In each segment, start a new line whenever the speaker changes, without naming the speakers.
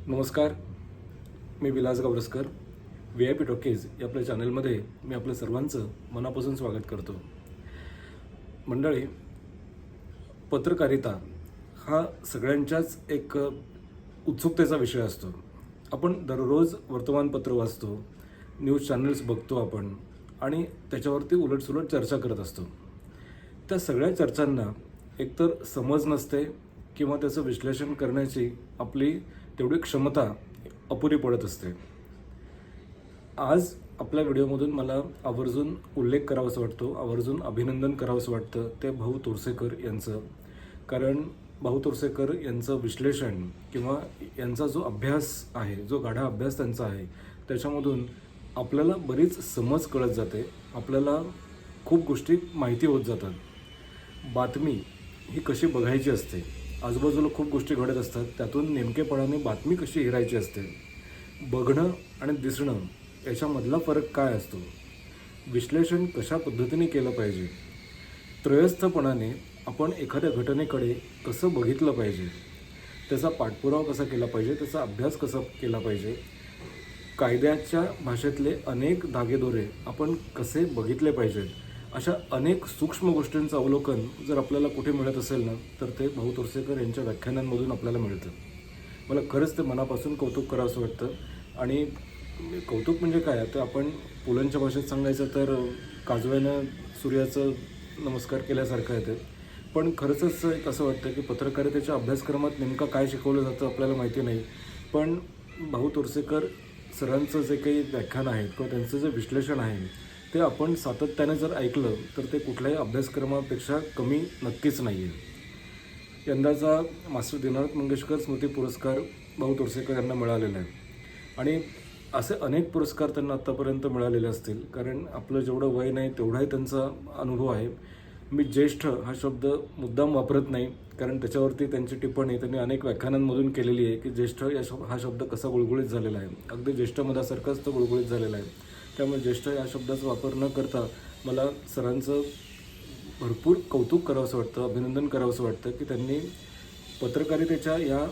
नमस्कार, मी Vilas गावरस्कर. VIP talkies या आपल्या चॅनलमध्ये मी आपल्या सर्वांचं मनापासून स्वागत करतो. मंडळी, पत्रकारिता हा सगळ्यांच्याच एक उत्सुकतेचा विषय असतो. आपण दररोज वर्तमानपत्र वाचतो, न्यूज चॅनल्स बघतो आपण आणि त्याच्यावरती उलटसुलट चर्चा करत असतो. त्या सगळ्या चर्चांना एकतर समज नसते किंवा त्याचं विश्लेषण करण्याची आपली तेवढी क्षमता अपुरी पडत असते. आज आपल्या व्हिडिओमधून मला आवर्जून उल्लेख करावासा वाटतो, आवर्जून अभिनंदन करावंसं वाटतं ते भाऊ तोरसेकर यांचं. कारण भाऊ तोरसेकर यांचं विश्लेषण किंवा यांचा जो अभ्यास आहे, जो गाढा अभ्यास त्यांचा आहे, त्याच्यामधून आपल्याला बरीच समज कळत जाते, आपल्याला खूप गोष्टी माहिती होत जातात. बातमी ही कशी बघायची असते, आजूबाजूला खूप गोष्टी घडत असतात, त्यातून नेमकेपणाने बातमी कशी हेरायची असते, बघणं आणि दिसणं याच्यामधला फरक काय असतो, विश्लेषण कशा पद्धतीने केलं पाहिजे, त्रयस्थपणाने आपण एखाद्या घटनेकडे कसं बघितलं पाहिजे, त्याचा पाठपुरावा कसा केला पाहिजे, त्याचा अभ्यास कसा केला पाहिजे, कायद्याच्या भाषेतले अनेक धागेदोरे आपण कसे बघितले पाहिजेत, अशा अनेक सूक्ष्म गोष्टींचं अवलोकन जर आपल्याला कुठे मिळत असेल ना, तर ते भाऊ तोरसेकर यांच्या व्याख्यानांमधून आपल्याला मिळतं. मला खरंच ते मनापासून कौतुक करावंसं वाटतं. आणि कौतुक म्हणजे काय, तर आपण पुलंच्या भाषेत सांगायचं तर काजव्यानं सूर्याचं नमस्कार केल्यासारखं आहे ते. पण खरंच एक असं वाटतं की पत्रकारितेच्या अभ्यासक्रमात नेमकं काय शिकवलं जातं आपल्याला माहिती नाही, पण भाऊ तोरसेकर सरांचं जे काही व्याख्यान आहे किंवा त्यांचं जे विश्लेषण आहे ते आपण सातत्याने जर ऐकलं तर ते कुठल्याही अभ्यासक्रमापेक्षा कमी नक्कीच नाही आहे. यंदाचा मास्टर दीनानाथ मंगेशकर स्मृती पुरस्कार भाऊ तोरसेकर यांना मिळालेला आहे. आणि असे अनेक पुरस्कार त्यांना आत्तापर्यंत मिळालेले असतील, कारण आपलं जेवढं वय नाही तेवढाही त्यांचा अनुभव आहे. मी ज्येष्ठ हा शब्द मुद्दाम वापरत नाही, कारण त्याच्यावरती त्यांची टिप्पणी त्यांनी अनेक व्याख्यानांमधून केलेली आहे की ज्येष्ठ हा शब्द कसा गुळगुळीत झालेला आहे, अगदी ज्येष्ठमधासारखाच तो गुळगुळीत झालेला आहे. त्यामुळे ज्येष्ठ या शब्दाचा वापर न करता मला सरांचं भरपूर कौतुक करावंसं वाटतं, अभिनंदन करावंसं वाटतं की त्यांनी पत्रकारितेच्या या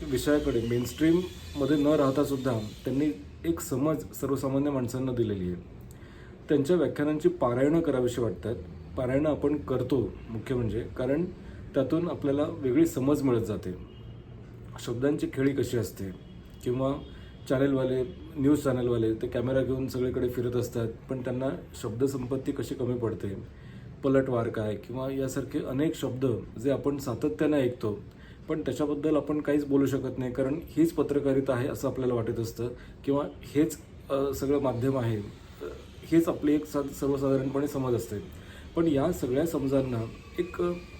विषयाकडे मेनस्ट्रीममध्ये न राहतासुद्धा त्यांनी एक समज सर्वसामान्य माणसांना दिलेली आहे. त्यांच्या व्याख्यानांची पारायणं करावीशी वाटतात. पारायणं आपण करतो मुख्य म्हणजे, कारण त्यातून आपल्याला वेगळी समज मिळत जाते. शब्दांची खेळी कशी असते, किंवा चॅनलवाले, न्यूज चॅनलवाले ते कॅमेरा घेऊन सगळीकडे फिरत असतात, पण त्यांना शब्दसंपत्ती कशी कमी पडते, पलटवार काय, किंवा यासारखे अनेक शब्द जे आपण सातत्याने ऐकतो पण त्याच्याबद्दल आपण काहीच बोलू शकत नाही, कारण हीच पत्रकारिता आहे असं आपल्याला वाटत असतं, किंवा हेच सगळं माध्यम आहे, हेच आपली एक सर्वसाधारणपणे समज असते. पण या सगळ्या समजांना एक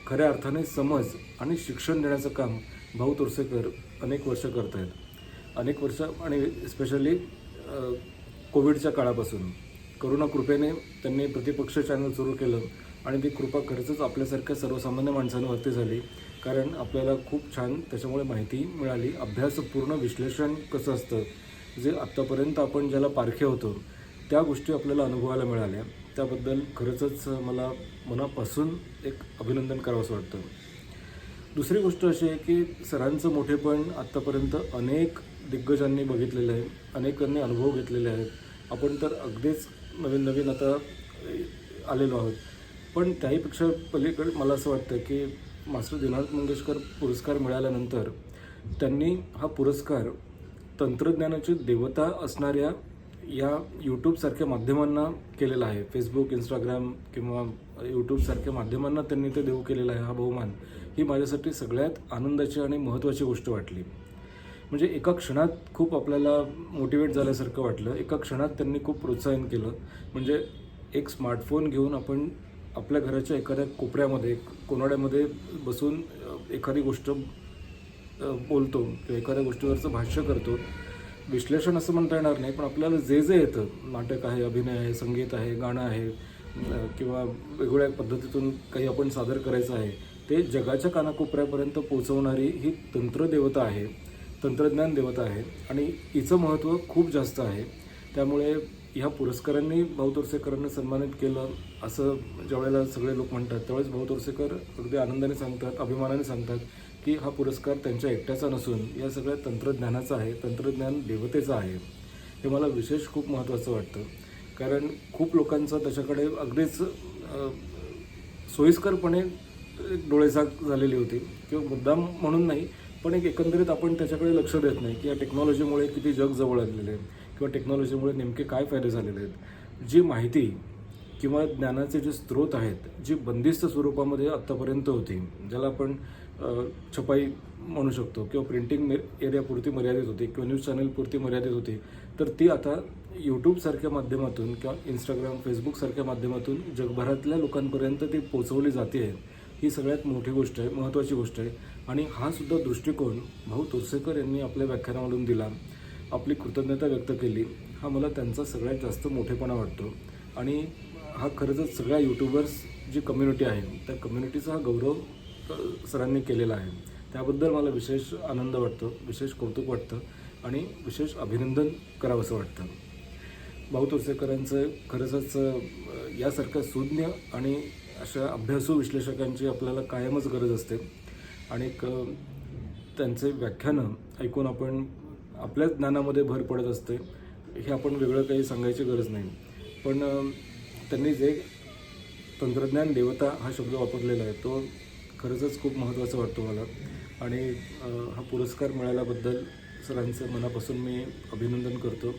खऱ्या अर्थाने समज आणि शिक्षण देण्याचं काम भाऊ तोरसेकर अनेक वर्ष करत आहेत. अनेक वर्ष, आणि स्पेशली कोविडच्या काळापासून करुणा कृपेने त्यांनी प्रतिपक्ष चॅनल सुरू केलं, आणि ती कृपा खरंच आपल्यासारख्या सर्वसामान्य माणसांवरती झाली, कारण आपल्याला खूप छान त्याच्यामुळे माहिती मिळाली. अभ्यासपूर्ण विश्लेषण कसं असतं, जे आत्तापर्यंत आपण ज्याला पारखे होतो त्या गोष्टी आपल्याला अनुभवायला मिळाल्या. त्याबद्दल खरंच मला मनापासून एक अभिनंदन करावंसं वाटतं. दुसरी गोष्ट अशी आहे की सरांचं मोठेपण आत्तापर्यंत अनेक दिग्गजांनी बघितलेलं आहे, अनेकांनी अनुभव घेतलेले आहेत. आपण तर अगदीच नवीन नवीन आता आलेलो आहोत. पण त्याहीपेक्षा पलीकडे मला असं वाटतं की मास्टर दीनानाथ मंगेशकर पुरस्कार मिळाल्यानंतर त्यांनी हा पुरस्कार तंत्रज्ञानाची देवता असणाऱ्या या यूट्यूबसारख्या माध्यमांना केलेला आहे. फेसबुक, इंस्टाग्राम किंवा यूट्यूबसारख्या माध्यमांना त्यांनी ते देऊ केलेला आहे. हा बहुमान ही माझ्यासाठी सगळ्यात आनंदाची आणि महत्त्वाची गोष्ट वाटली. म्हणजे एका क्षणात खूप आपल्याला मोटिवेट झाल्यासारखं वाटलं, एका क्षणात त्यांनी खूप प्रोत्साहन केलं. म्हणजे एक स्मार्टफोन घेऊन आपण आपल्या घराच्या एखाद्या कोपऱ्यामध्ये, कोनाड्यामध्ये बसून एखादी गोष्ट बोलतो किंवा एखाद्या गोष्टीवरचं भाष्य करतो. विश्लेषण असं म्हणता येणार नाही, पण आपल्याला जे जे येतं, नाटक आहे, अभिनय आहे, संगीत आहे, गाणं आहे, किंवा वेगवेगळ्या पद्धतीतून काही आपण सादर करायचं आहे, ते जगाच्या कानाकोपऱ्यापर्यंत पोहोचवणारी ही तंत्रदेवता आहे, तंत्रज्ञान देवता आहे, आणि हिचं महत्त्व खूप जास्त आहे. त्यामुळे ह्या पुरस्कारांनी भाऊ तोरसेकरांना सन्मानित केलं असं ज्यावेळेला सगळे लोक म्हणतात, त्यावेळेस भाऊ तोरसेकर अगदी आनंदाने सांगतात, अभिमानाने सांगतात की हा पुरस्कार त्यांच्या एकट्याचा नसून या सगळ्या तंत्रज्ञानाचा आहे, तंत्रज्ञान देवतेचं आहे. हे मला विशेष खूप महत्त्वाचं वाटतं, कारण खूप लोकांचा त्याच्याकडे अगदीच सोयीस्करपणे एक डोळेझाक झालेली होती, किंवा मुद्दाम म्हणून नाही, पण एक एकंदरीत आपण त्याच्याकडे लक्ष देत नाही की या टेक्नॉलॉजीमुळे किती जग जवळ आलेलं आहे किंवा टेक्नॉलॉजीमुळे नेमके काय फायदे झालेले आहेत. जी माहिती किंवा ज्ञानाचे जे स्रोत आहेत, जी बंदिस्त स्वरूपामध्ये आत्तापर्यंत होती, ज्याला आपण छपाई म्हणू शकतो किंवा प्रिंटिंग एरियापुरती मर्यादित होती किंवा न्यूज चॅनलपुरती मर्यादित होती, तर ती आता यूट्यूबसारख्या माध्यमातून किंवा इंस्टाग्राम, फेसबुकसारख्या माध्यमातून जगभरातल्या लोकांपर्यंत ती पोचवली जाते आहे. ही सगळ्यात मोठी गोष्ट आहे, महत्त्वाची गोष्ट आहे. आणि हा सुद्धा दृष्टिकोन भाऊ तोरसेकर यांनी आपल्या व्याख्यानामधून दिला, आपली कृतज्ञता व्यक्त केली. हा मला त्यांचा सगळ्यात जास्त मोठेपणा वाटतो. आणि हा खरंच सगळ्या यूट्यूबर्स जी कम्युनिटी आहे त्या कम्युनिटीचा हा गौरव सरांनी केलेला आहे. त्याबद्दल मला विशेष आनंद वाटतो, विशेष कौतुक वाटतं आणि विशेष अभिनंदन करावंसं वाटतं. भाऊ तोरसेकरांचं खरंच यासारख्या सुज्ञ आणि अशा अभ्यासू विश्लेषकांची आपल्याला कायमच गरज असते. आणि त्यांचे व्याख्यानं ऐकून आपण आपल्या ज्ञानामध्ये भर पडत असते. हे आपण वेगळं काही सांगायची गरज नाही. पण त्यांनी जे तंत्रज्ञान देवता हा शब्द वापरलेला आहे तो खरंच खूप महत्त्वाचा वाटतो मला. आणि हा पुरस्कार मिळाल्याबद्दल सरांचं मनापासून मी अभिनंदन करतो.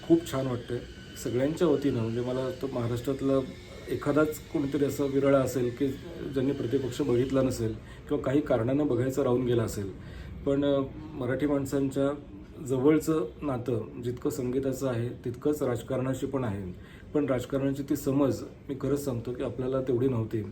खूप छान वाटतं सगळ्यांच्या वतीनं. म्हणजे मला तो महाराष्ट्रातला एखादाच कोणीतरी असा विरळा असेल की ज्यांनी प्रतिपक्ष बघितला नसेल किंवा काही कारणानं बघायचं राहून गेलं असेल, पण मराठी माणसांच्या जवळचं नातं जितकं संगीताचं आहे तितकंच राजकारणाशी पण आहे. पण राजकारणाची ती समज मी खरंच सांगतो की आपल्याला तेवढी नव्हती,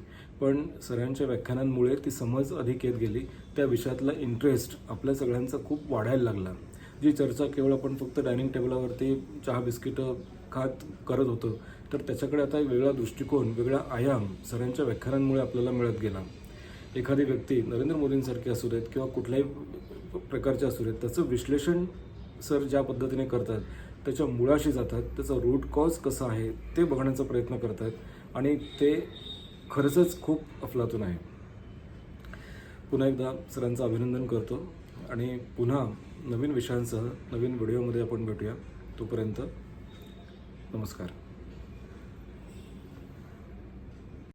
पण सरांच्या व्याख्यानांमुळे ती समज अधिक येत गेली. त्या विषयातला इंटरेस्ट आपल्या सगळ्यांचा खूप वाढायला लागला. जी चर्चा केवळ आपण फक्त डायनिंग टेबलावरती चहा बिस्किटं खात करत होतो, तर त्याच्याकडे आता वेगळा दृष्टिकोन, वेगळा आयाम सरांच्या व्याख्यानांमुळे आपल्याला मिळत गेला. एखादी व्यक्ती नरेंद्र मोदींसारखी असू देत किंवा कुठल्याही प्रकारचे असू देत, त्याचं विश्लेषण सर ज्या पद्धतीने करतात, त्याच्या मुळाशी जातात, त्याचा रूट कॉज कसा आहे ते बघण्याचा प्रयत्न करतात आणि ते खरंच खूप अफलातून आहे. पुन्हा एकदा सरांचं अभिनंदन करतो आणि पुन्हा नवीन विषयांसह नवीन व्हिडिओमध्ये आपण भेटूया. तोपर्यंत नमस्कार.